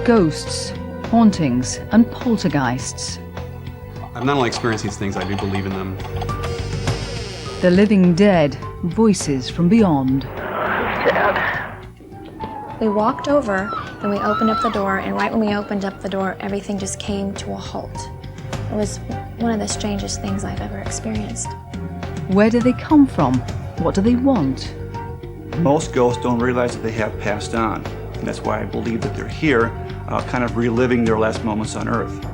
ghosts, hauntings, and poltergeists. I've not only experienced these things, I do believe in them. The living dead, voices from beyond. We walked over, and we opened up the door, and right when we opened up the door, everything just came to a halt. It was one of the strangest things I've ever experienced. Where do they come from? What do they want? Most ghosts don't realize that they have passed on. And that's why I believe that they're here, kind of reliving their last moments on Earth.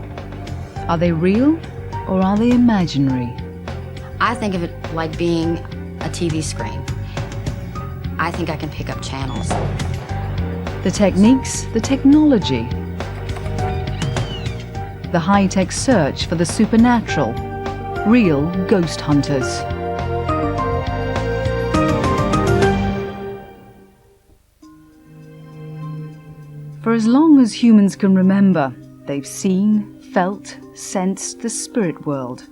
Are they real or are they imaginary? I think of it like being a TV screen. I think I can pick up channels. The techniques, the technology. The high-tech search for the supernatural. Real ghost hunters. For as long as humans can remember, they've seen, felt, sensed the spirit world.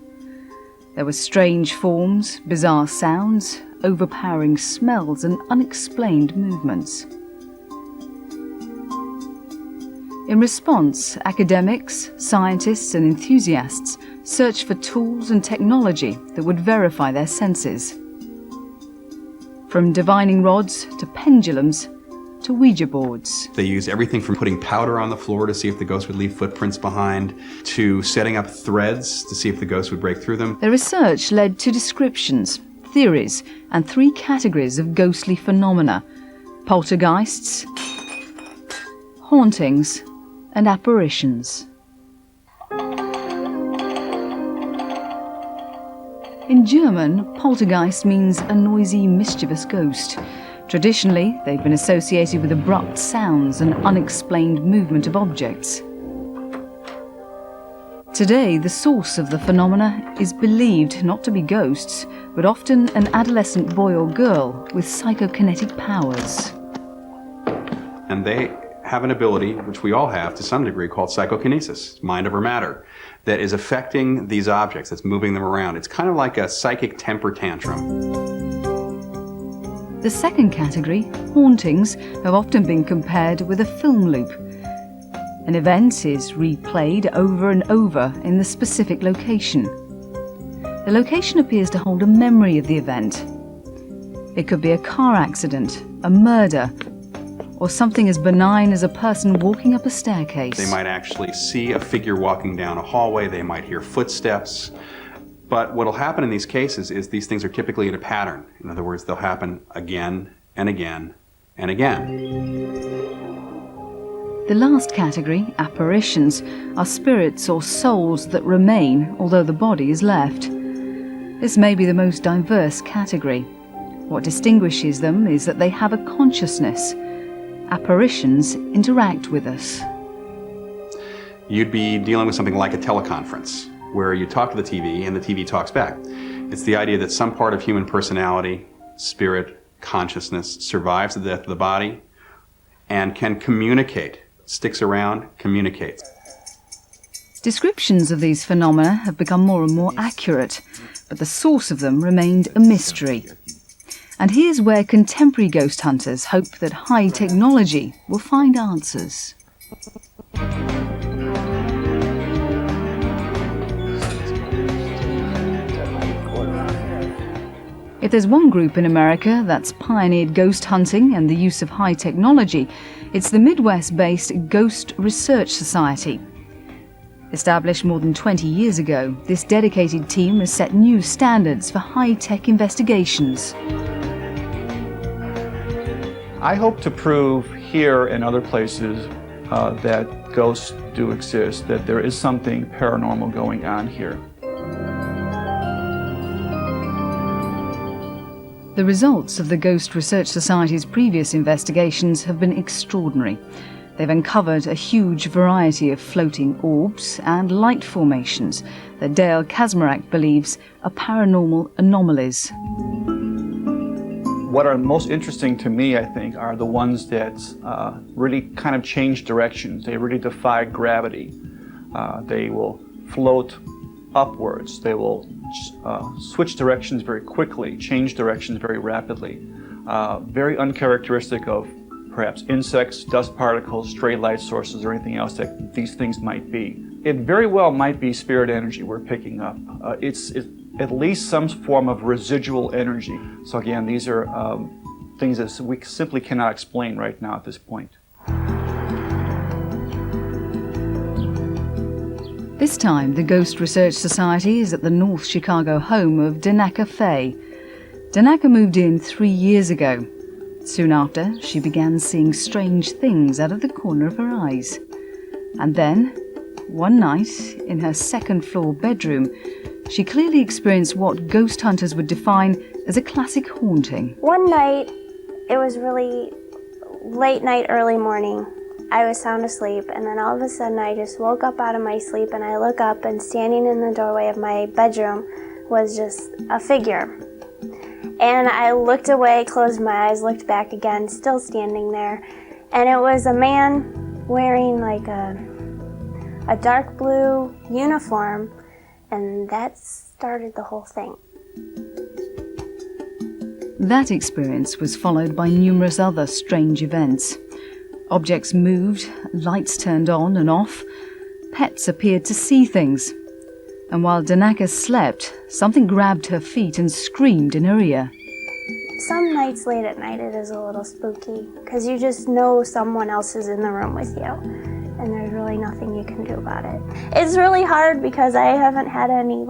There were strange forms, bizarre sounds, overpowering smells, and unexplained movements. In response, academics, scientists, and enthusiasts searched for tools and technology that would verify their senses. From divining rods to pendulums to Ouija boards. They used everything from putting powder on the floor to see if the ghost would leave footprints behind, to setting up threads to see if the ghost would break through them. Their research led to descriptions, theories, and 3 categories of ghostly phenomena: poltergeists, hauntings, and apparitions. In German, poltergeist means a noisy, mischievous ghost. Traditionally, they've been associated with abrupt sounds and unexplained movement of objects. Today, the source of the phenomena is believed not to be ghosts, but often an adolescent boy or girl with psychokinetic powers. And they have an ability, which we all have to some degree, called psychokinesis, mind over matter, that is affecting these objects, that's moving them around. It's kind of like a psychic temper tantrum. The second category, hauntings, have often been compared with a film loop. An event is replayed over and over in the specific location. The location appears to hold a memory of the event. It could be a car accident, a murder, or something as benign as a person walking up a staircase. They might actually see a figure walking down a hallway, they might hear footsteps. But what will happen in these cases is these things are typically in a pattern. In other words, they'll happen again and again and again. The last category, apparitions, are spirits or souls that remain although the body is left. This may be the most diverse category. What distinguishes them is that they have a consciousness. Apparitions interact with us. You'd be dealing with something like a teleconference, where you talk to the TV and the TV talks back. It's the idea that some part of human personality, spirit, consciousness survives the death of the body and can communicate, sticks around, communicates. Descriptions of these phenomena have become more and more accurate, but the source of them remained a mystery. And here's where contemporary ghost hunters hope that high technology will find answers. If there's one group in America that's pioneered ghost hunting and the use of high technology, it's the Midwest-based Ghost Research Society. Established more than 20 years ago, this dedicated team has set new standards for high-tech investigations. I hope to prove here and other places that ghosts do exist, that there is something paranormal going on here. The results of the Ghost Research Society's previous investigations have been extraordinary. They've uncovered a huge variety of floating orbs and light formations that Dale Kaczmarek believes are paranormal anomalies. What are most interesting to me, I think, are the ones that really kind of change directions. They really defy gravity. They will float upwards. They will switch directions very quickly, change directions very rapidly. Very uncharacteristic of perhaps insects, dust particles, stray light sources, or anything else that these things might be. It very well might be spirit energy we're picking up. It's at least some form of residual energy. So again, these are things that we simply cannot explain right now at this point. This time, the Ghost Research Society is at the North Chicago home of Danaka Faye. Danaka moved in 3 years ago. Soon after, she began seeing strange things out of the corner of her eyes. And then, one night, in her second-floor bedroom, she clearly experienced what ghost hunters would define as a classic haunting. One night, it was really late night, early morning. I was sound asleep, and then all of a sudden I just woke up out of my sleep, and I look up, and standing in the doorway of my bedroom was just a figure. And I looked away, closed my eyes, looked back again, still standing there. And it was a man wearing like a dark blue uniform, and that started the whole thing. That experience was followed by numerous other strange events. Objects moved, lights turned on and off, pets appeared to see things. And while Danaka slept, something grabbed her feet and screamed in her ear. Some nights late at night it is a little spooky, because you just know someone else is in the room with you, and there's really nothing you can do about it. It's really hard because I haven't had any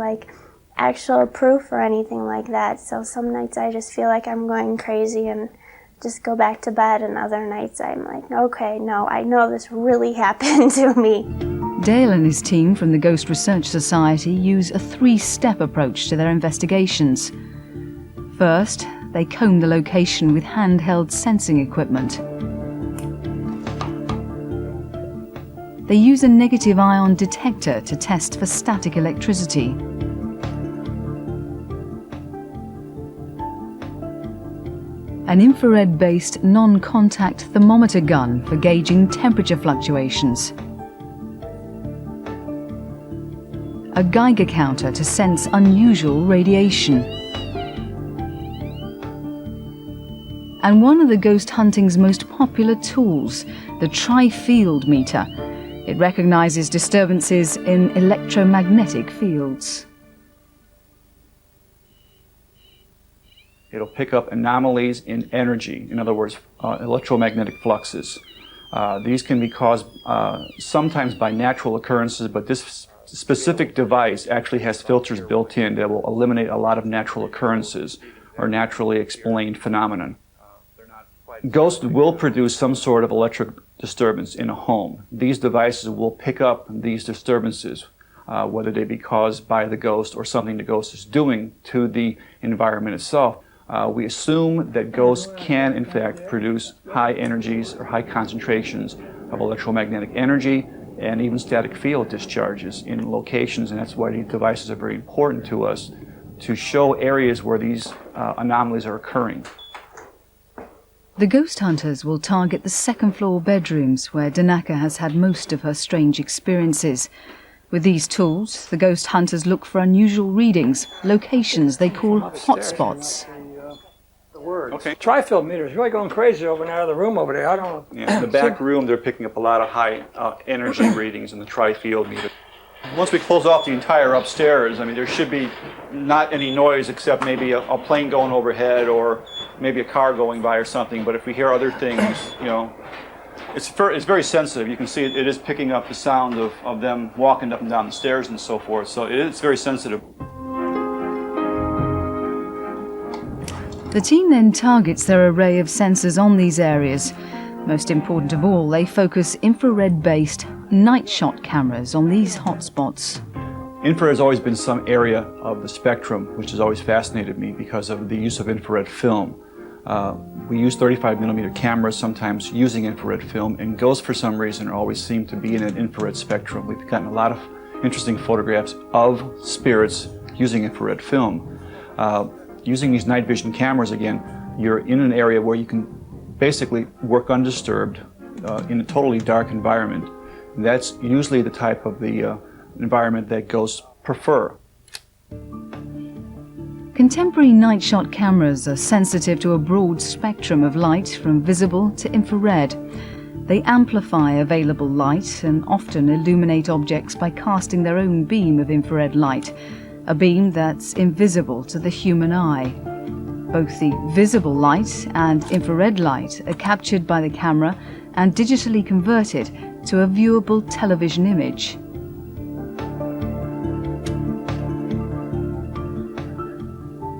actual proof or anything like that, so some nights I just feel like I'm going crazy and just go back to bed, and other nights I'm like, okay, no, I know this really happened to me. Dale and his team from the Ghost Research Society use a 3-step approach to their investigations. First, they comb the location with handheld sensing equipment. They use a negative ion detector to test for static electricity. An infrared-based non-contact thermometer gun for gauging temperature fluctuations. A Geiger counter to sense unusual radiation. And one of the ghost hunting's most popular tools, the tri-field meter. It recognizes disturbances in electromagnetic fields. It'll pick up anomalies in energy, in other words, electromagnetic fluxes. These can be caused sometimes by natural occurrences, but this specific device actually has filters built in that will eliminate a lot of natural occurrences or naturally explained phenomenon. Ghosts will produce some sort of electric disturbance in a home. These devices will pick up these disturbances, whether they be caused by the ghost or something the ghost is doing to the environment itself. We assume that ghosts can, in fact, produce high energies or high concentrations of electromagnetic energy and even static field discharges in locations, and that's why these devices are very important to us to show areas where these anomalies are occurring. The ghost hunters will target the second-floor bedrooms where Danaka has had most of her strange experiences. With these tools, the ghost hunters look for unusual readings, locations they call hotspots. Okay. Tri-field meter is really going crazy over in the other room over there. I don't know. Yeah, in the back room, they're picking up a lot of high energy readings in the tri-field meter. Once we close off the entire upstairs, I mean, there should be not any noise except maybe a plane going overhead or maybe a car going by or something. But if we hear other things, you know, it's very sensitive. You can see it is picking up the sound of them walking up and down the stairs and so forth. So it's very sensitive. The team then targets their array of sensors on these areas. Most important of all, they focus infrared-based night shot cameras on these hotspots. Infrared has always been some area of the spectrum which has always fascinated me because of the use of infrared film. We use 35mm cameras, sometimes using infrared film, and ghosts for some reason always seem to be in an infrared spectrum. We've gotten a lot of interesting photographs of spirits using infrared film. Using these night vision cameras, again, you're in an area where you can basically work undisturbed in a totally dark environment. And that's usually the type of the environment that ghosts prefer. Contemporary night shot cameras are sensitive to a broad spectrum of light from visible to infrared. They amplify available light and often illuminate objects by casting their own beam of infrared light, a beam that's invisible to the human eye. Both the visible light and infrared light are captured by the camera and digitally converted to a viewable television image.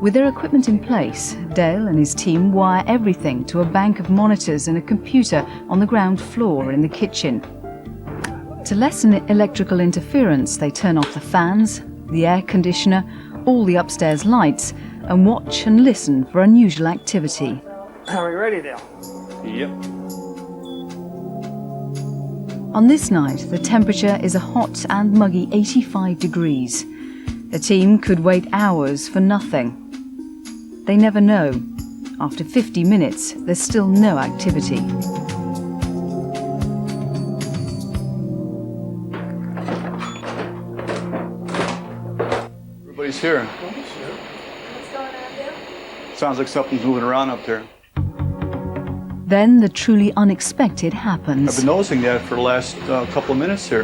With their equipment in place, Dale and his team wire everything to a bank of monitors and a computer on the ground floor in the kitchen. To lessen electrical interference, they turn off the fans, the air conditioner, all the upstairs lights, and watch and listen for unusual activity. Are we ready, Dale? Yep. On this night, the temperature is a hot and muggy 85 degrees. The team could wait hours for nothing. They never know. After 50 minutes, there's still no activity. Everybody's here. Sounds like something's moving around up there. Then the truly unexpected happens. I've been noticing that for the last couple of minutes here.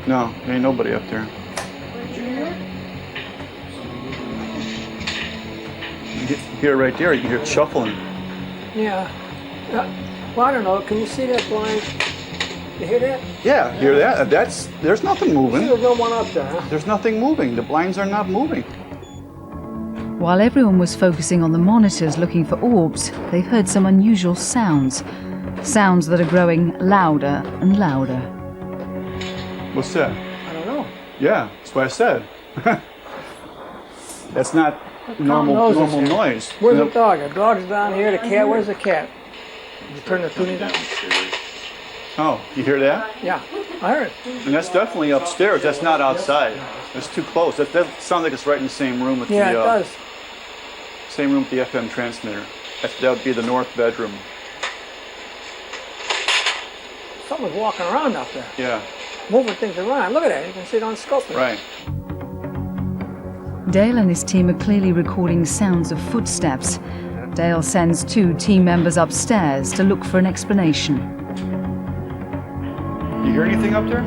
No, there ain't nobody up there. You hear it right there, you can hear it shuffling. Yeah. Well, I don't know. Can you see that blind? You hear that? Yeah, hear that? There's nothing moving. There's no one up there, huh? There's nothing moving. The blinds are not moving. While everyone was focusing on the monitors looking for orbs, they've heard some unusual sounds. Sounds that are growing louder and louder. What's that? I don't know. Yeah, that's what I said. That's not normal noise. Where's the dog? The dog's down here. The cat, where's the cat? Did you turn the tuning down? Oh, you hear that? Yeah, I heard it. And that's definitely upstairs. That's not outside. It's too close. That sounds like it's right in the same room with Yeah, the it does. same room with the FM transmitter. That would be the north bedroom. Someone's walking around up there, Yeah, moving things around. Look at that. You can see it on scope. right. Dale and his team are clearly recording sounds of footsteps. Dale sends 2 team members upstairs to look for an explanation. You hear anything up there?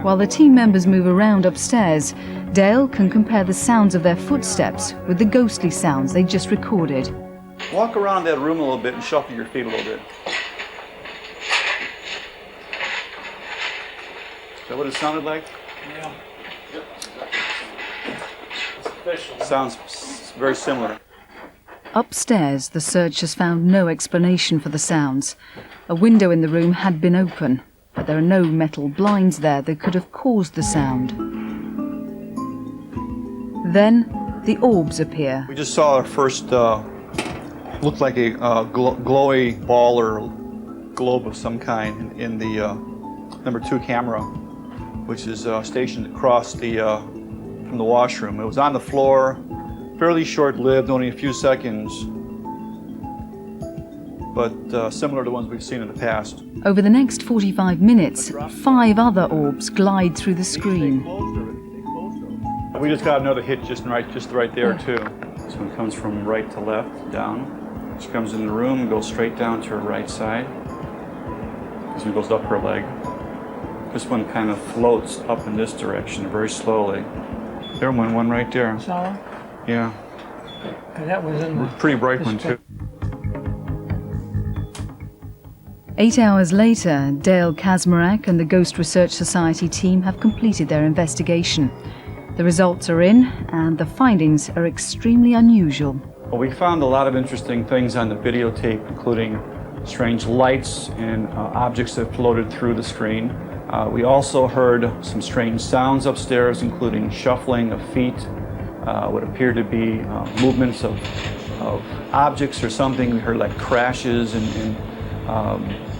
While the team members move around upstairs, Dale can compare the sounds of their footsteps with the ghostly sounds they just recorded. Walk around that room a little bit and shuffle your feet a little bit. Is that what it sounded like? Yeah. Sounds very similar. Upstairs, the searchers found no explanation for the sounds. A window in the room had been open, but there are no metal blinds there that could have caused the sound. Then, the orbs appear. We just saw our first, looked like a glowy ball or globe of some kind in the number 2 camera, which is stationed across from the washroom. It was on the floor, fairly short-lived, only a few seconds, but similar to ones we've seen in the past. Over the next 45 minutes, 5 other orbs glide through the screen. We just got another hit just right there too. This one comes from right to left, down. She comes in the room and goes straight down to her right side. This one goes up her leg. This one kind of floats up in this direction very slowly. There went one right there. Saw it? Yeah. And that was in the... Pretty bright one too. 8 hours later, Dale Kazmarek and the Ghost Research Society team have completed their investigation. The results are in, and the findings are extremely unusual. Well, we found a lot of interesting things on the videotape, including strange lights and objects that floated through the screen. We also heard some strange sounds upstairs, including shuffling of feet, what appeared to be movements of objects or something. We heard like crashes and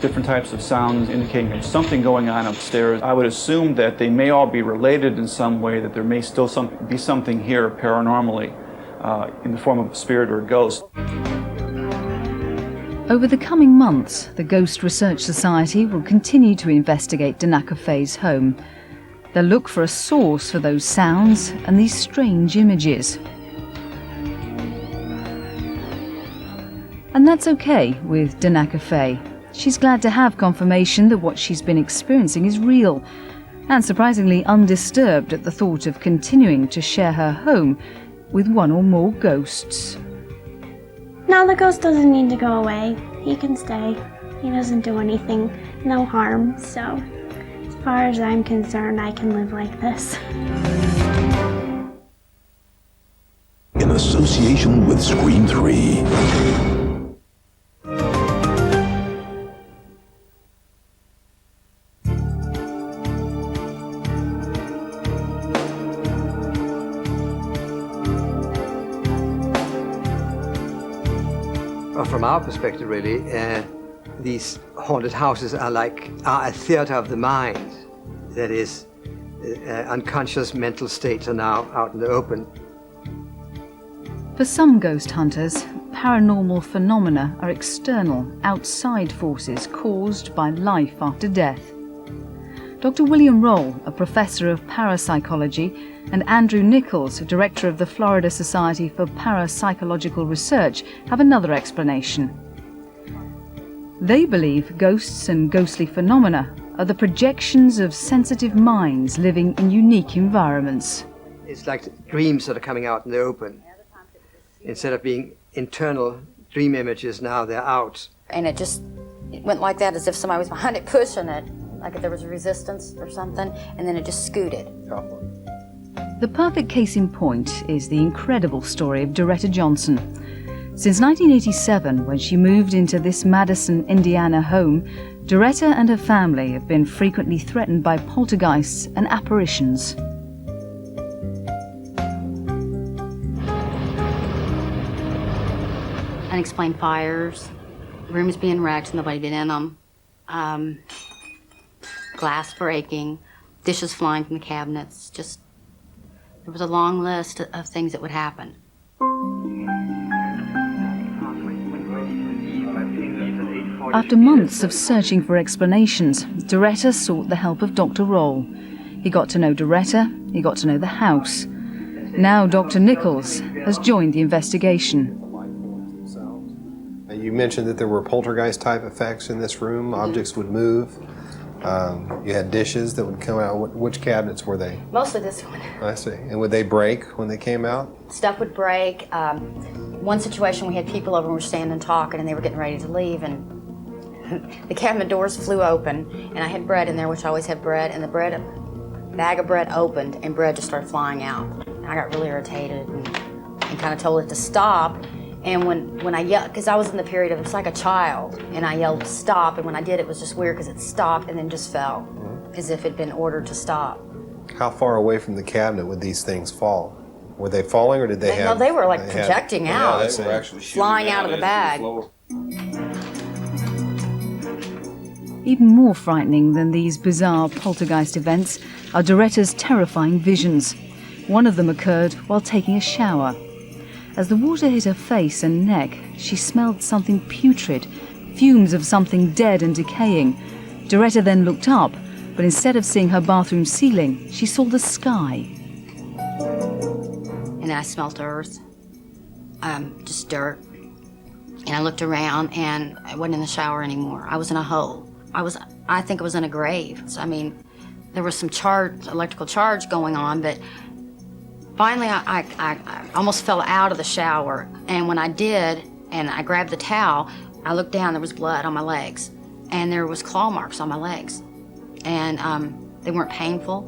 different types of sounds indicating there's something going on upstairs. I would assume that they may all be related in some way, that there may still be something here paranormally in the form of a spirit or a ghost. Over the coming months, the Ghost Research Society will continue to investigate Danaka Faye's home. They'll look for a source for those sounds and these strange images. And that's okay with Danaka Faye. She's glad to have confirmation that what she's been experiencing is real, and surprisingly undisturbed at the thought of continuing to share her home with one or more ghosts. No, the ghost doesn't need to go away. He can stay. He doesn't do anything, no harm, so as far as I'm concerned, I can live like this. In association with Scream 3. From our perspective, really, these haunted houses are a theater of the mind. That is, unconscious mental states are now out in the open. For some ghost hunters, paranormal phenomena are external, outside forces caused by life after death. Dr. William Roll, a professor of parapsychology, and Andrew Nichols, director of the Florida Society for Parapsychological Research, have another explanation. They believe ghosts and ghostly phenomena are the projections of sensitive minds living in unique environments. It's like dreams that are coming out in the open. Instead of being internal dream images, now they're out. And it went like that, as if somebody was behind it pushing it, like if there was a resistance or something, and then it just scooted. The perfect case in point is the incredible story of Doretta Johnson. Since 1987, when she moved into this Madison, Indiana home, Doretta and her family have been frequently threatened by poltergeists and apparitions. Unexplained fires, rooms being wrecked, nobody been in them, glass breaking, dishes flying from the cabinets, just, there was a long list of things that would happen. After months of searching for explanations, Doretta sought the help of Dr. Roll. He got to know Doretta, he got to know the house. Now Dr. Nichols has joined the investigation. You mentioned that there were poltergeist-type effects in this room. Objects would move. You had dishes that would come out. Which cabinets were they? Mostly this one. I see. And would they break when they came out? Stuff would break. One situation, we had people over and we were standing talking and they were getting ready to leave, and the cabinet doors flew open, and I had bread in there, which I always have bread, and the bag of bread opened and bread just started flying out. And I got really irritated and kind of told it to stop. And when I yelled, because I was in the period of, it's like a child, and I yelled stop, and when I did, it was just weird because it stopped and then just fell, as if it had been ordered to stop. How far away from the cabinet would these things fall? Were they falling, or did they have... No, they were like projecting out, Yeah, they were actually flying out of the bag. Even more frightening than these bizarre poltergeist events are Doretta's terrifying visions. One of them occurred while taking a shower. As the water hit her face and neck, she smelled something putrid, fumes of something dead and decaying. Doretta then looked up, but instead of seeing her bathroom ceiling, she saw the sky. And then I smelled earth, just dirt. And I looked around, and I wasn't in the shower anymore. I was in a hole. I think I was in a grave. So, I mean, there was some electrical charge going on, but finally I almost fell out of the shower. And when I did, and I grabbed the towel, I looked down, there was blood on my legs. And there was claw marks on my legs. And they weren't painful,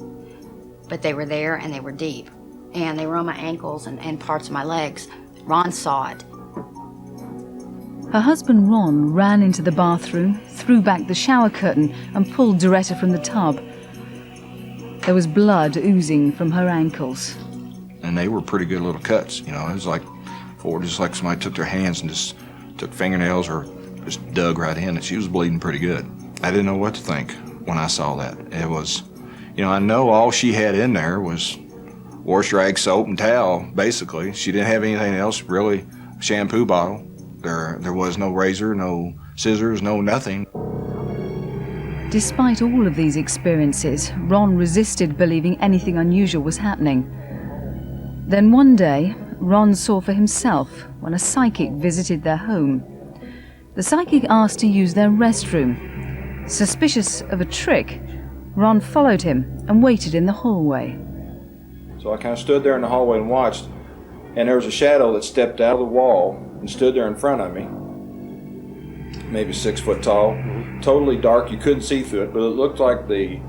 but they were there and they were deep. And they were on my ankles and parts of my legs. Ron saw it. Her husband Ron ran into the bathroom, threw back the shower curtain and pulled Doretta from the tub. There was blood oozing from her ankles. And they were pretty good little cuts, you know. It was like, just like somebody took their hands and just took fingernails or just dug right in, and she was bleeding pretty good. I didn't know what to think when I saw that. It was, you know, I know all she had in there was wash rag, soap, and towel, basically. She didn't have anything else, really. Shampoo bottle. There was no razor, no scissors, no nothing. Despite all of these experiences, Ron resisted believing anything unusual was happening. Then one day, Ron saw for himself when a psychic visited their home. The psychic asked to use their restroom. Suspicious of a trick, Ron followed him and waited in the hallway. So I kind of stood there in the hallway and watched, and there was a shadow that stepped out of the wall and stood there in front of me, maybe 6 foot tall, totally dark. You couldn't see through it, but it looked like the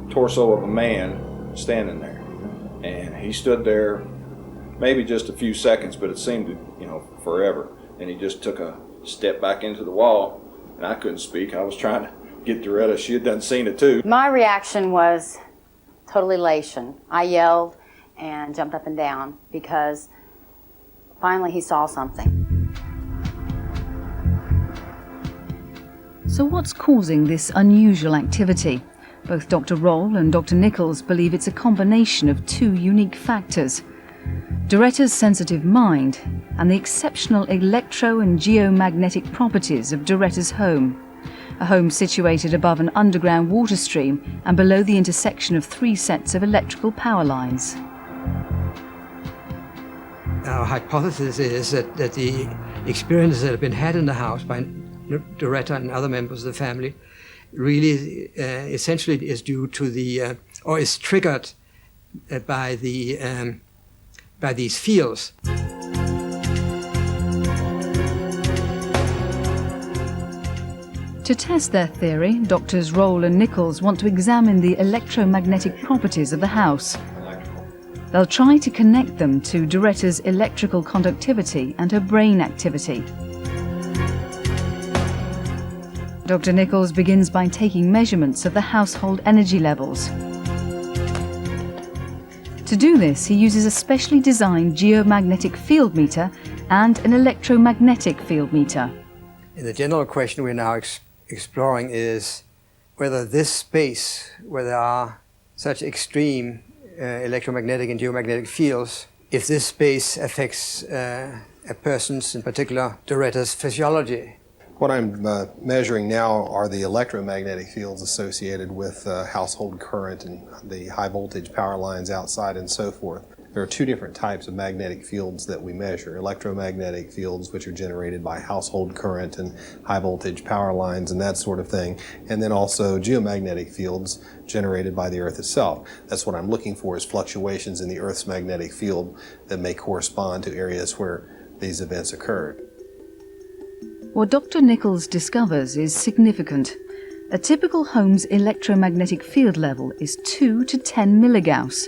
torso of a man standing there. And he stood there maybe just a few seconds, but it seemed to, forever. And he just took a step back into the wall, and I couldn't speak. I was trying to get Doretta. She had done seen it too. My reaction was total elation. I yelled and jumped up and down because finally he saw something. So what's causing this unusual activity? Both Dr. Roll and Dr. Nichols believe it's a combination of two unique factors: Doretta's sensitive mind and the exceptional electro and geomagnetic properties of Doretta's home, a home situated above an underground water stream and below the intersection of 3 sets of electrical power lines. Our hypothesis is that the experiences that have been had in the house by Doretta and other members of the family really essentially is due to the, or is triggered by these fields. To test their theory, Doctors Roll and Nichols want to examine the electromagnetic properties of the house. They'll try to connect them to Doretta's electrical conductivity and her brain activity. Dr. Nichols begins by taking measurements of the household energy levels. To do this, he uses a specially designed geomagnetic field meter and an electromagnetic field meter. The general question we're now exploring is whether this space, where there are such extreme electromagnetic and geomagnetic fields, if this space affects a person's, in particular Doretta's, physiology. What I'm measuring now are the electromagnetic fields associated with household current and the high voltage power lines outside and so forth. There are two different types of magnetic fields that we measure: electromagnetic fields, which are generated by household current and high voltage power lines and that sort of thing, and then also geomagnetic fields generated by the Earth itself. That's what I'm looking for, is fluctuations in the Earth's magnetic field that may correspond to areas where these events occurred. What Dr. Nichols discovers is significant. A typical home's electromagnetic field level is 2 to 10 milligauss.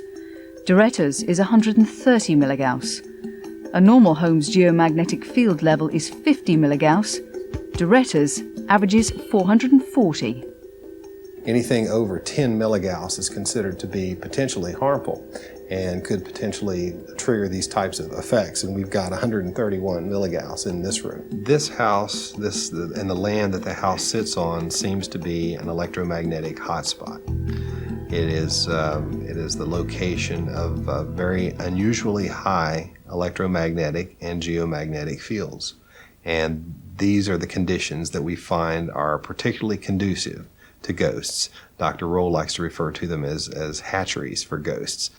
Doretta's is 130 milligauss. A normal home's geomagnetic field level is 50 milligauss. Doretta's averages 440. Anything over 10 milligauss is considered to be potentially harmful and could potentially trigger these types of effects, and we've got 131 milligauss in this room. This house, and the land that the house sits on, seems to be an electromagnetic hotspot. It is the location of very unusually high electromagnetic and geomagnetic fields, and these are the conditions that we find are particularly conducive to ghosts. Dr. Roll likes to refer to them as hatcheries for ghosts.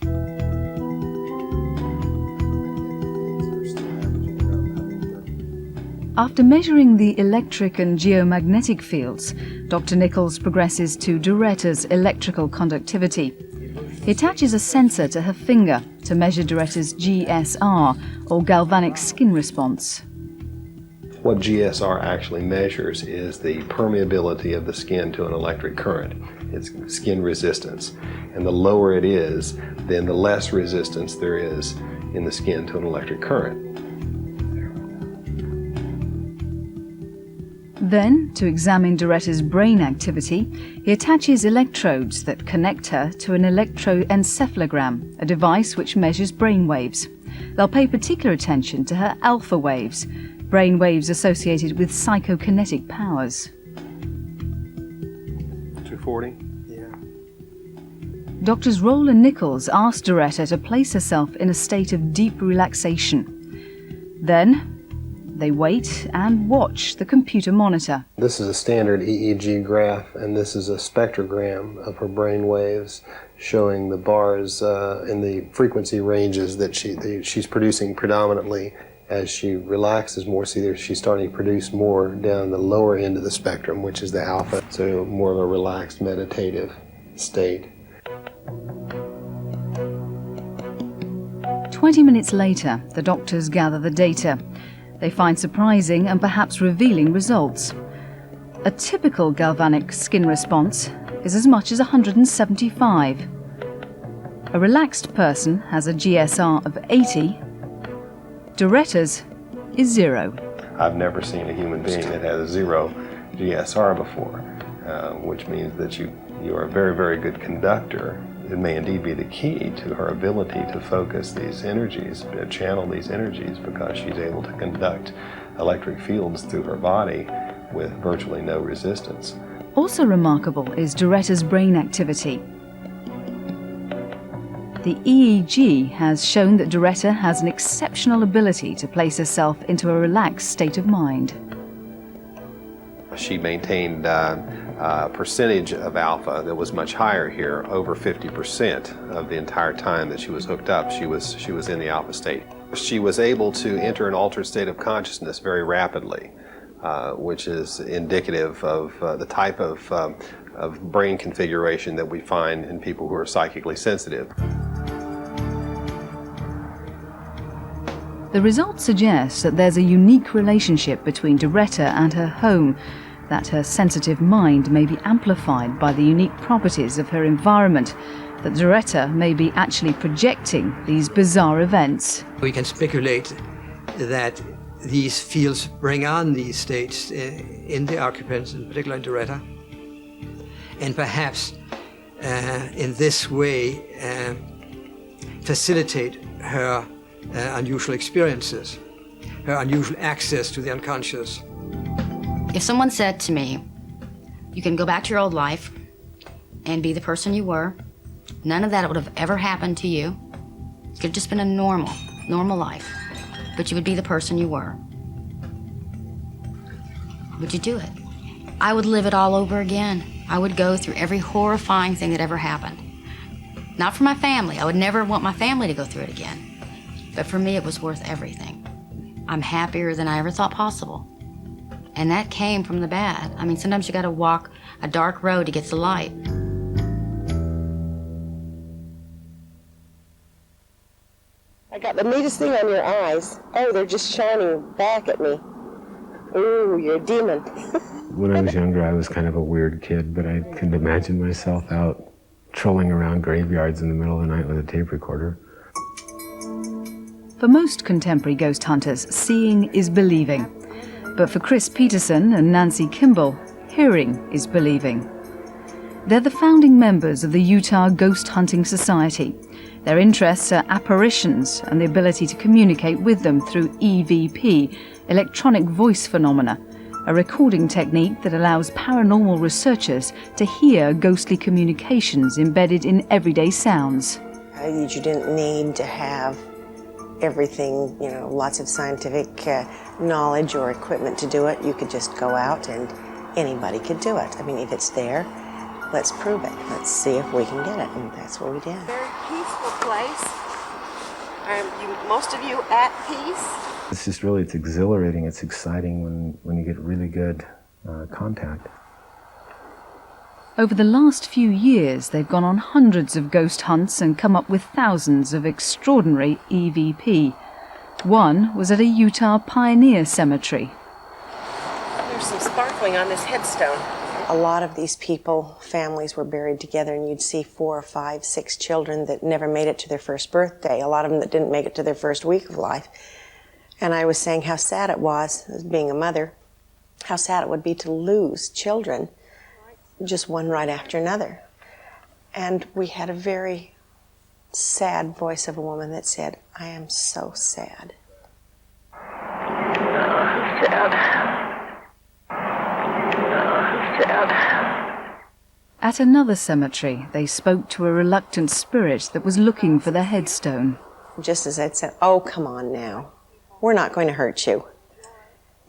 After measuring the electric and geomagnetic fields, Dr. Nichols progresses to Doretta's electrical conductivity. He attaches a sensor to her finger to measure Doretta's GSR, or galvanic skin response. What GSR actually measures is the permeability of the skin to an electric current. It's skin resistance. And the lower it is, then the less resistance there is in the skin to an electric current. Then, to examine Doretta's brain activity, he attaches electrodes that connect her to an electroencephalogram, a device which measures brain waves. They'll pay particular attention to her alpha waves, brain waves associated with psychokinetic powers. 240? Yeah. Doctors Roll and Nichols asked Doretta to place herself in a state of deep relaxation. Then, They wait and watch the computer monitor. This is a standard EEG graph, and this is a spectrogram of her brain waves showing the bars in the frequency ranges that she's producing predominantly. As she relaxes more, she's starting to produce more down the lower end of the spectrum, which is the alpha, so more of a relaxed meditative state. 20 minutes later, the doctors gather the data. They find surprising and perhaps revealing results. A typical galvanic skin response is as much as 175. A relaxed person has a GSR of 80. Doretta's is 0. I've never seen a human being that has a 0 GSR before, which means that you are a very, very good conductor. It may indeed be the key to her ability to focus these energies, channel these energies, because she's able to conduct electric fields through her body with virtually no resistance. Also remarkable is Doretta's brain activity. The EEG has shown that Doretta has an exceptional ability to place herself into a relaxed state of mind. She maintained a percentage of alpha that was much higher here, over 50% of the entire time that she was hooked up. She was in the alpha state. She was able to enter an altered state of consciousness very rapidly, which is indicative of the type of brain configuration that we find in people who are psychically sensitive. The results suggest that there's a unique relationship between Doretta and her home, that her sensitive mind may be amplified by the unique properties of her environment, that Doretta may be actually projecting these bizarre events. We can speculate that these fields bring on these states in the occupants, in particular in Doretta, and perhaps in this way facilitate her unusual experiences, her unusual access to the unconscious. If someone said to me, you can go back to your old life and be the person you were, none of that would have ever happened to you. It could have just been a normal life, but you would be the person you were. Would you do it? I would live it all over again. I would go through every horrifying thing that ever happened. Not for my family. I would never want my family to go through it again. But for me, it was worth everything. I'm happier than I ever thought possible. And that came from the bad. I mean, sometimes you gotta walk a dark road to get to the light. I got the neatest thing on your eyes. Oh, they're just shining back at me. Ooh, you're a demon. When I was younger, I was kind of a weird kid, but I couldn't imagine myself out trolling around graveyards in the middle of the night with a tape recorder. For most contemporary ghost hunters, seeing is believing. But for Chris Peterson and Nancy Kimball, hearing is believing. They're the founding members of the Utah Ghost Hunting Society. Their interests are apparitions and the ability to communicate with them through EVP, electronic voice phenomena, a recording technique that allows paranormal researchers to hear ghostly communications embedded in everyday sounds. You didn't need to have everything, lots of scientific knowledge or equipment to do it. You could just go out and anybody could do it. I mean, if it's there, let's prove it. Let's see if we can get it, and that's what we did. Very peaceful place. Are most of you at peace? It's just really, it's exhilarating, it's exciting when you get really good contact. Over the last few years, they've gone on hundreds of ghost hunts and come up with thousands of extraordinary EVP. One was at a Utah pioneer cemetery. There's some sparkling on this headstone. A lot of these people, families were buried together, and you'd see 4 or 5, 6 children that never made it to their first birthday, a lot of them that didn't make it to their first week of life. And I was saying how sad it was, as being a mother, how sad it would be to lose children, just one right after another. And we had a very sad voice of a woman that said, I am so sad. At another cemetery, they spoke to a reluctant spirit that was looking for the headstone. Just as I'd said, oh, come on now. We're not going to hurt you.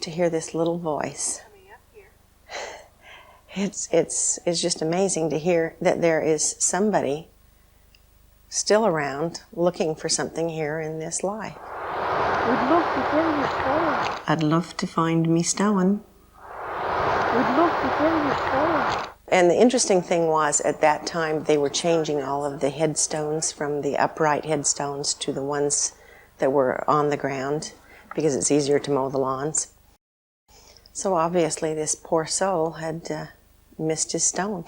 to hear this little voice. It's just amazing to hear that there is somebody still around looking for something here in this life. We'd love to tell you stories. I'd love to find me stone. We'd love to tell you stories. And the interesting thing was, at that time, they were changing all of the headstones from the upright headstones to the ones that were on the ground, because it's easier to mow the lawns. So obviously this poor soul had missed his stone.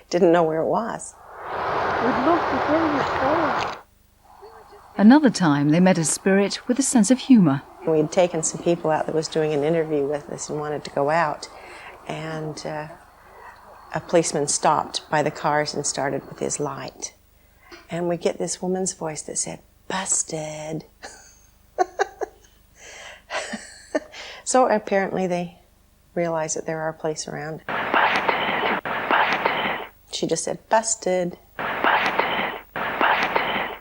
Didn't know where it was. We'd love to tell you stories. Another time they met a spirit with a sense of humour. We had taken some people out that was doing an interview with us and wanted to go out, and a policeman stopped by the cars and started with his light. And we get this woman's voice that said, "Busted." So apparently they realized that there are police around. Busted, busted. She just said, "Busted." Busted, busted.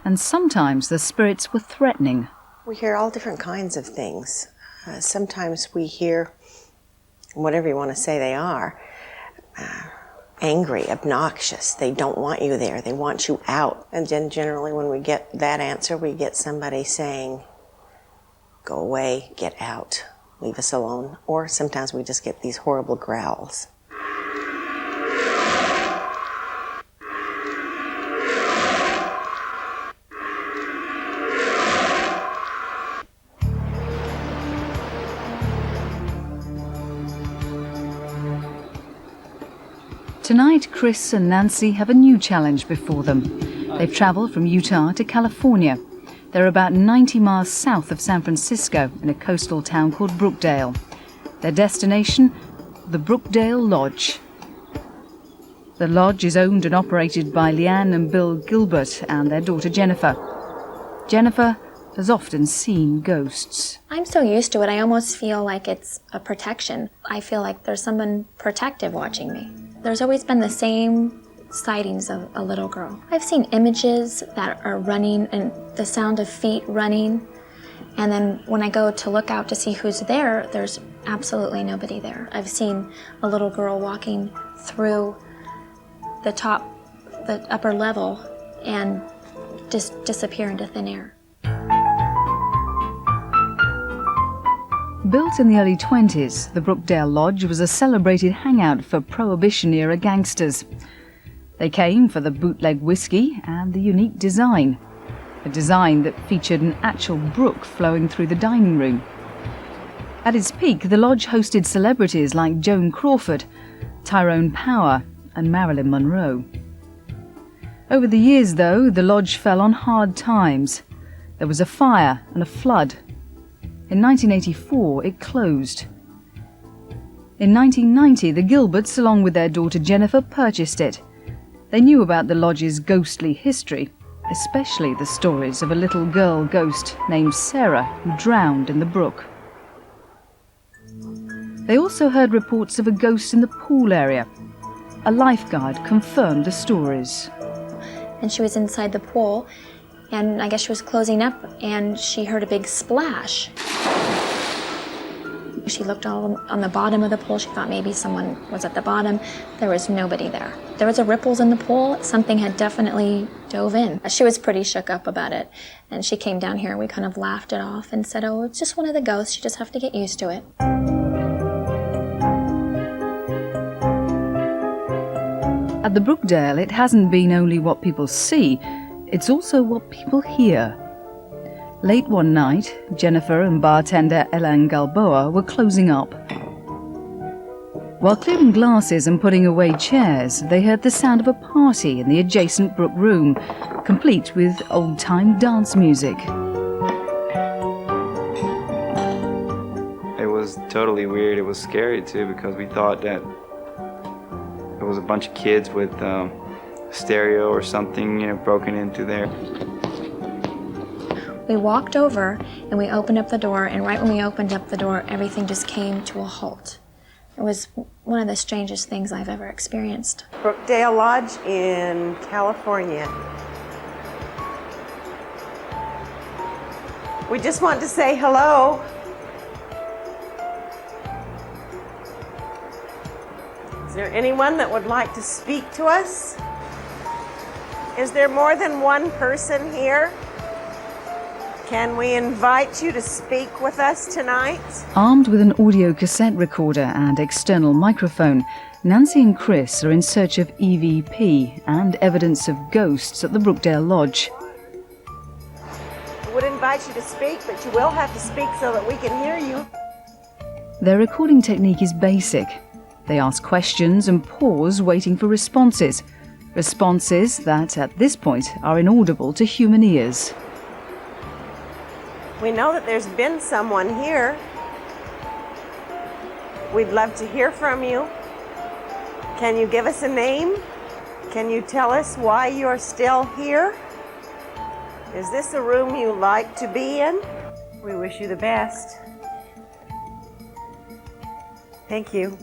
And sometimes the spirits were threatening. We hear all different kinds of things. Sometimes we hear, whatever you want to say they are, angry, obnoxious. They don't want you there. They want you out. And then generally when we get that answer, we get somebody saying, "Go away, get out, leave us alone." Or sometimes we just get these horrible growls. Tonight, Chris and Nancy have a new challenge before them. They've travelled from Utah to California. They're about 90 miles south of San Francisco in a coastal town called Brookdale. Their destination, the Brookdale Lodge. The lodge is owned and operated by Leanne and Bill Gilbert and their daughter Jennifer. Jennifer has often seen ghosts. I'm so used to it, I almost feel like it's a protection. I feel like there's someone protective watching me. There's always been the same sightings of a little girl. I've seen images that are running and the sound of feet running, and then when I go to look out to see who's there, there's absolutely nobody there. I've seen a little girl walking through the upper level and just disappear into thin air. Built in the early 20s, the Brookdale Lodge was a celebrated hangout for Prohibition-era gangsters. They came for the bootleg whiskey and the unique design, a design that featured an actual brook flowing through the dining room. At its peak, the lodge hosted celebrities like Joan Crawford, Tyrone Power and Marilyn Monroe. Over the years, though, the lodge fell on hard times. There was a fire and a flood. In 1984, it closed. In 1990, the Gilberts, along with their daughter Jennifer, purchased it. They knew about the lodge's ghostly history, especially the stories of a little girl ghost named Sarah who drowned in the brook. They also heard reports of a ghost in the pool area. A lifeguard confirmed the stories. And she was inside the pool, and I guess she was closing up, and she heard a big splash. She looked all on the bottom of the pool. She thought maybe someone was at the bottom. There was nobody there. There was ripples in the pool. Something had definitely dove in. She was pretty shook up about it, and she came down here and we kind of laughed it off and said, "Oh, it's just one of the ghosts. You just have to get used to it." At the Brookdale, it hasn't been only what people see, it's also what people hear. Late one night, Jennifer and bartender Ellen Galboa were closing up. While clearing glasses and putting away chairs, they heard the sound of a party in the adjacent Brook Room, complete with old-time dance music. It was totally weird. It was scary too, because we thought that it was a bunch of kids with stereo or something, broken into there. We walked over and we opened up the door, and right when we opened up the door, everything just came to a halt. It was one of the strangest things I've ever experienced. Brookdale Lodge in California. We just want to say hello. Is there anyone that would like to speak to us? Is there more than one person here? Can we invite you to speak with us tonight? Armed with an audio cassette recorder and external microphone, Nancy and Chris are in search of EVP and evidence of ghosts at the Brookdale Lodge. We would invite you to speak, but you will have to speak so that we can hear you. Their recording technique is basic. They ask questions and pause, waiting for responses. Responses that, at this point, are inaudible to human ears. We know that there's been someone here. We'd love to hear from you. Can you give us a name? Can you tell us why you're still here? Is this a room you like to be in? We wish you the best. Thank you.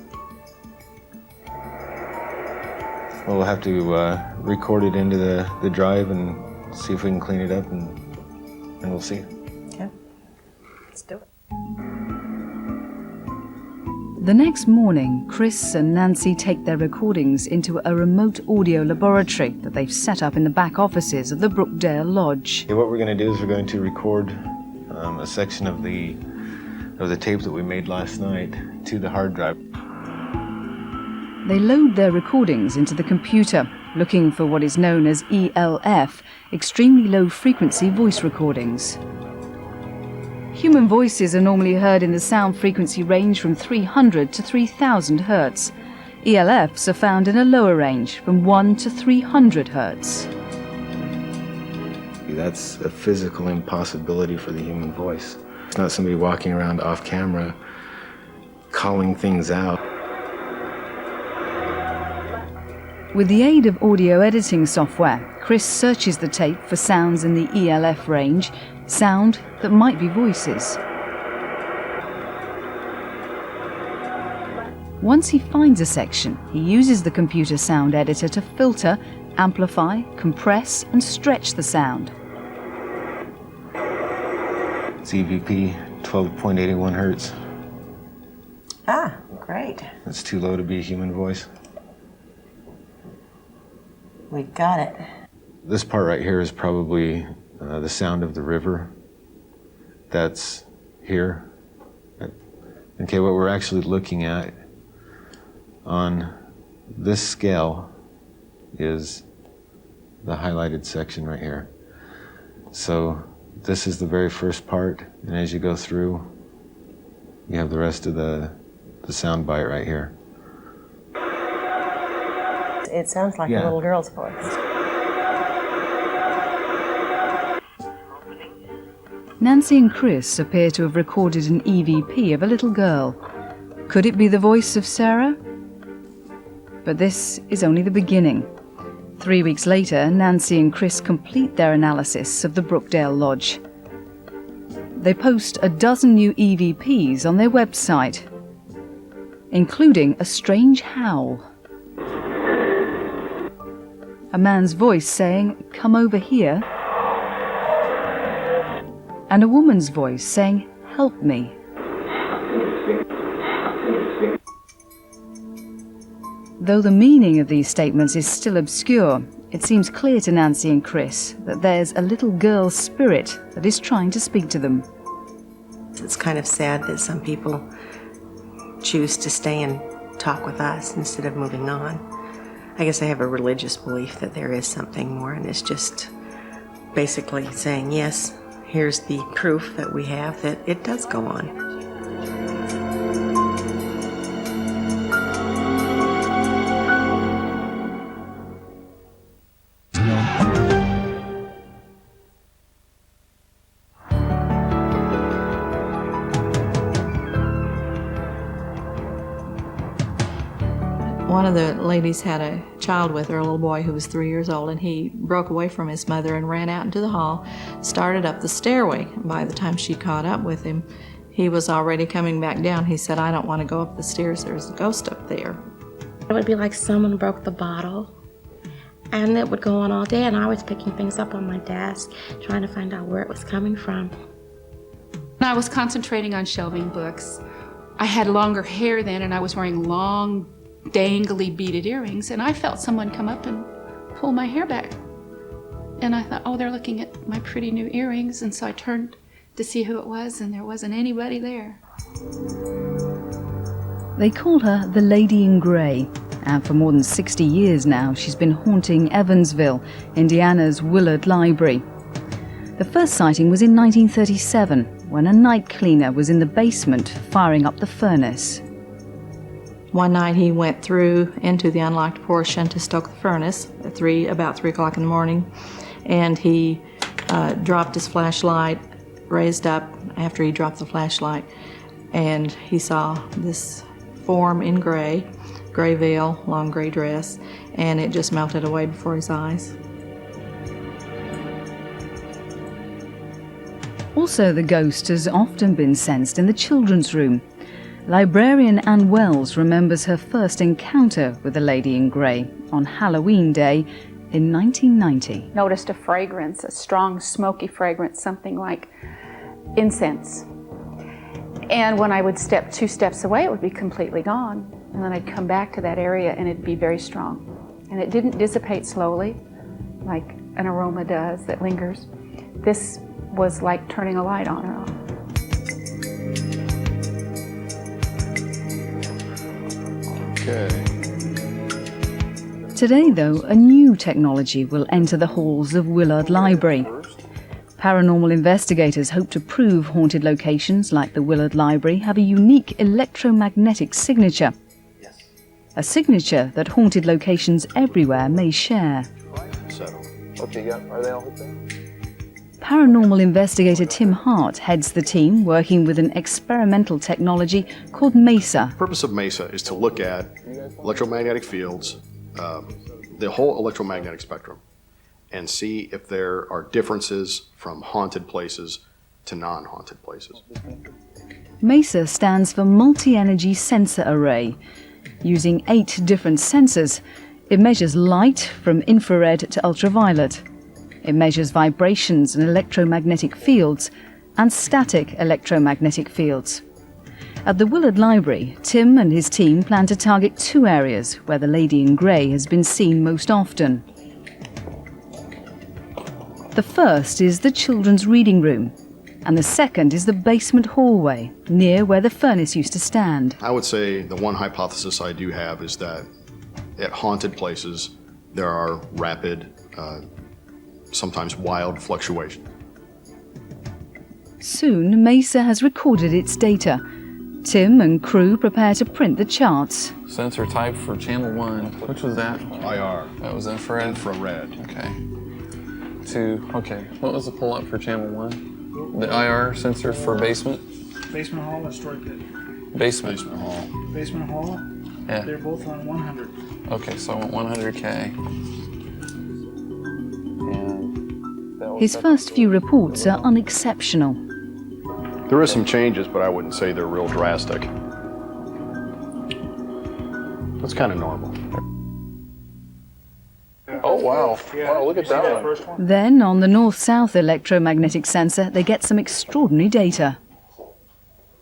Well, we'll have to record it into the drive and see if we can clean it up, and we'll see. Okay, let's do it. The next morning, Chris and Nancy take their recordings into a remote audio laboratory that they've set up in the back offices of the Brookdale Lodge. Okay, what we're going to do is we're going to record a section of the tape that we made last night to the hard drive. They load their recordings into the computer, looking for what is known as ELF, extremely low frequency voice recordings. Human voices are normally heard in the sound frequency range from 300 to 3000 Hz. ELFs are found in a lower range, from 1 to 300 Hz. That's a physical impossibility for the human voice. It's not somebody walking around off camera calling things out. With the aid of audio editing software, Chris searches the tape for sounds in the ELF range, sound that might be voices. Once he finds a section, he uses the computer sound editor to filter, amplify, compress, and stretch the sound. It's EVP 12.81 Hertz. Ah, great. That's too low to be a human voice. We got it. This part right here is probably the sound of the river that's here. Okay, what we're actually looking at on this scale is the highlighted section right here. So this is the very first part, and as you go through, you have the rest of the sound bite right here. It sounds like a little girl's voice. Nancy and Chris appear to have recorded an EVP of a little girl. Could it be the voice of Sarah? But this is only the beginning. 3 weeks later, Nancy and Chris complete their analysis of the Brookdale Lodge. They post a dozen new EVPs on their website, including a strange howl. A man's voice saying, "Come over here," and a woman's voice saying, "Help me." Though the meaning of these statements is still obscure, it seems clear to Nancy and Chris that there's a little girl's spirit that is trying to speak to them. It's kind of sad that some people choose to stay and talk with us instead of moving on. I guess I have a religious belief that there is something more, and it's just basically saying, yes, here's the proof that we have that it does go on. One of the ladies had a child with her, a little boy who was 3 years old, and he broke away from his mother and ran out into the hall, started up the stairway. By the time she caught up with him, he was already coming back down. He said, "I don't want to go up the stairs, there's a ghost up there." It would be like someone broke the bottle, and it would go on all day, and I was picking things up on my desk, trying to find out where it was coming from. I was concentrating on shelving books. I had longer hair then, and I was wearing long dangly beaded earrings, and I felt someone come up and pull my hair back. And I thought, oh, they're looking at my pretty new earrings, and so I turned to see who it was, and there wasn't anybody there. They call her the Lady in Grey, and for more than 60 years now she's been haunting Evansville, Indiana's Willard Library. The first sighting was in 1937, when a night cleaner was in the basement firing up the furnace. One night he went through into the unlocked portion to stoke the furnace at about 3 o'clock in the morning, and he dropped his flashlight, raised up after he dropped the flashlight, and he saw this form in gray veil, long gray dress, and it just melted away before his eyes. Also, the ghost has often been sensed in the children's room. Librarian Ann Wells remembers her first encounter with the Lady in Grey on Halloween Day in 1990. Noticed a fragrance, a strong smoky fragrance, something like incense. And when I would step 2 steps away, it would be completely gone. And then I'd come back to that area and it'd be very strong. And it didn't dissipate slowly, like an aroma does that lingers. This was like turning a light on or off. Okay. Today, though, a new technology will enter the halls of Willard Library. Paranormal investigators hope to prove haunted locations like the Willard Library have a unique electromagnetic signature. A signature that haunted locations everywhere may share. Okay, yeah, are they all hooked up? Paranormal investigator Tim Hart heads the team working with an experimental technology called MESA. The purpose of MESA is to look at electromagnetic fields, the whole electromagnetic spectrum, and see if there are differences from haunted places to non-haunted places. MESA stands for Multi-Energy Sensor Array. Using 8 different sensors, it measures light from infrared to ultraviolet. It measures vibrations and electromagnetic fields and static electromagnetic fields. At the Willard Library, Tim and his team plan to target 2 areas where the Lady in Grey has been seen most often. The first is the children's reading room, and the second is the basement hallway, near where the furnace used to stand. I would say the one hypothesis I do have is that at haunted places, there are rapid, sometimes wild fluctuations. Soon, MESA has recorded its data. Tim and crew prepare to print the charts. Sensor type for channel 1. Which was that? IR. That was infrared? Infrared. Okay. 2. Okay. What was the pull-up for channel 1? The IR sensor for basement? Basement hall or storage pit? Basement. Basement hall. Basement hall? Yeah. They're both on 100. Okay, so I want 100K. His first few reports are unexceptional. There is some changes, but I wouldn't say they're real drastic. That's kind of normal. Oh, wow. Wow, look at that one. Then, on the north-south electromagnetic sensor, they get some extraordinary data.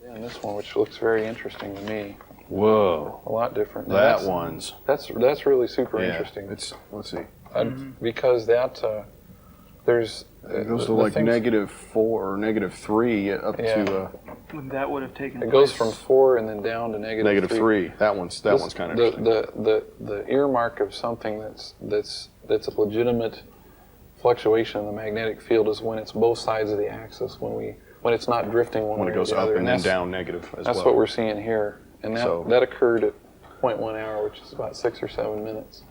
Yeah, and this one, which looks very interesting to me. Whoa. A lot different. That one's... That's really super interesting. Let's see. Because that, there's... It goes to like -4 or -3 up to... That would have taken It goes from 4 and then down to -3. That one's kind of interesting. The earmark of something that's a legitimate fluctuation in the magnetic field is when it's both sides of the axis, when it's not drifting one way or the other. When it goes up and then down negative as well. That's what we're seeing here, and that occurred at 0.1 hour, which is about 6 or 7 minutes.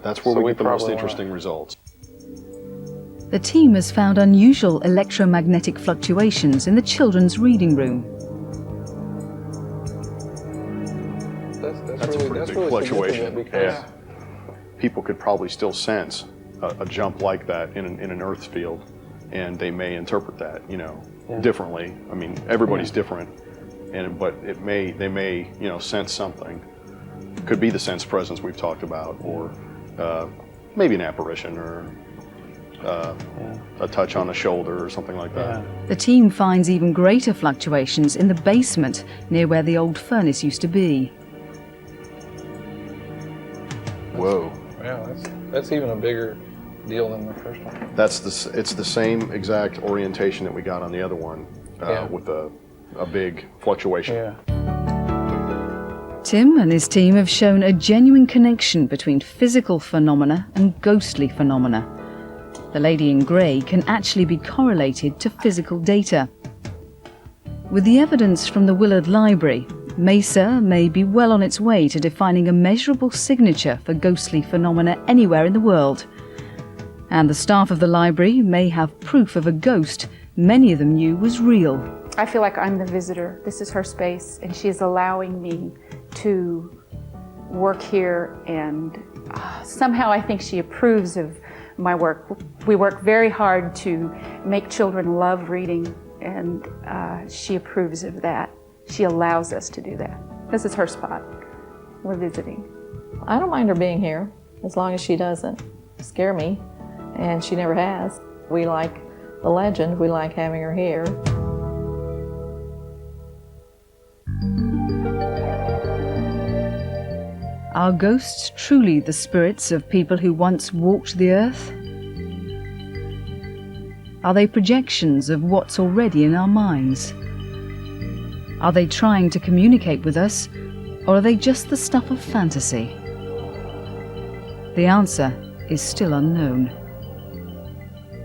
That's where we get the most interesting results. The team has found unusual electromagnetic fluctuations in the children's reading room. That's a pretty big fluctuation. Because people could probably still sense a jump like that in an Earth field, and they may interpret that, differently. I mean, everybody's different, but they may sense something. Could be the sense presence we've talked about, or maybe an apparition, or a touch on the shoulder or something like that. The team finds even greater fluctuations in the basement near where the old furnace used to be. That's even a bigger deal than the first one. It's the same exact orientation that we got on the other one, with a big fluctuation. Yeah. Tim and his team have shown a genuine connection between physical phenomena and ghostly phenomena. The lady in grey can actually be correlated to physical data. With the evidence from the Willard Library, Mesa may be well on its way to defining a measurable signature for ghostly phenomena anywhere in the world. And the staff of the library may have proof of a ghost many of them knew was real. I feel like I'm the visitor. This is her space, and she is allowing me to work here, and somehow I think she approves of my work. We work very hard to make children love reading, and she approves of that. She allows us to do that. This is her spot. We're visiting. I don't mind her being here, as long as she doesn't scare me, and she never has. We like the legend. We like having her here. Are ghosts truly the spirits of people who once walked the earth? Are they projections of what's already in our minds? Are they trying to communicate with us, or are they just the stuff of fantasy? The answer is still unknown.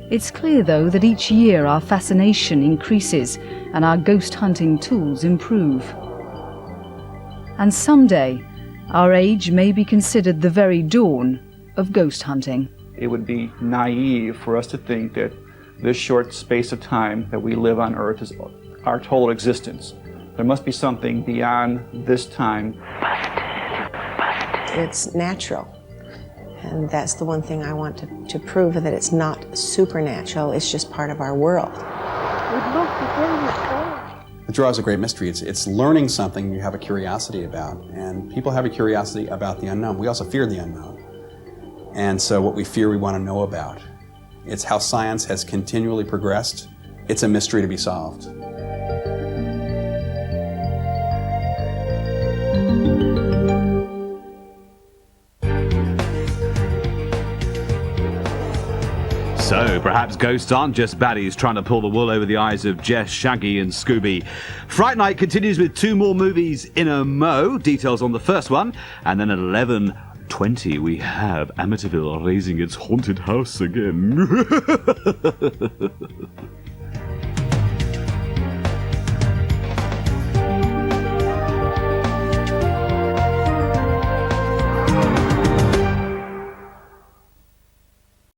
It's clear, though, that each year our fascination increases and our ghost hunting tools improve. And someday, our age may be considered the very dawn of ghost hunting. It would be naive for us to think that this short space of time that we live on Earth is our total existence. There must be something beyond this time. It's natural. And that's the one thing I want to prove, that it's not supernatural, it's just part of our world. The draw is a great mystery. It's learning something you have a curiosity about, and people have a curiosity about the unknown. We also fear the unknown. And so what we fear, we want to know about. It's how science has continually progressed. It's a mystery to be solved. So, perhaps ghosts aren't just baddies trying to pull the wool over the eyes of Jess, Shaggy and Scooby. Fright Night continues with 2 more movies in a mo. Details on the first one. And then at 11:20 we have Amityville raising its haunted house again.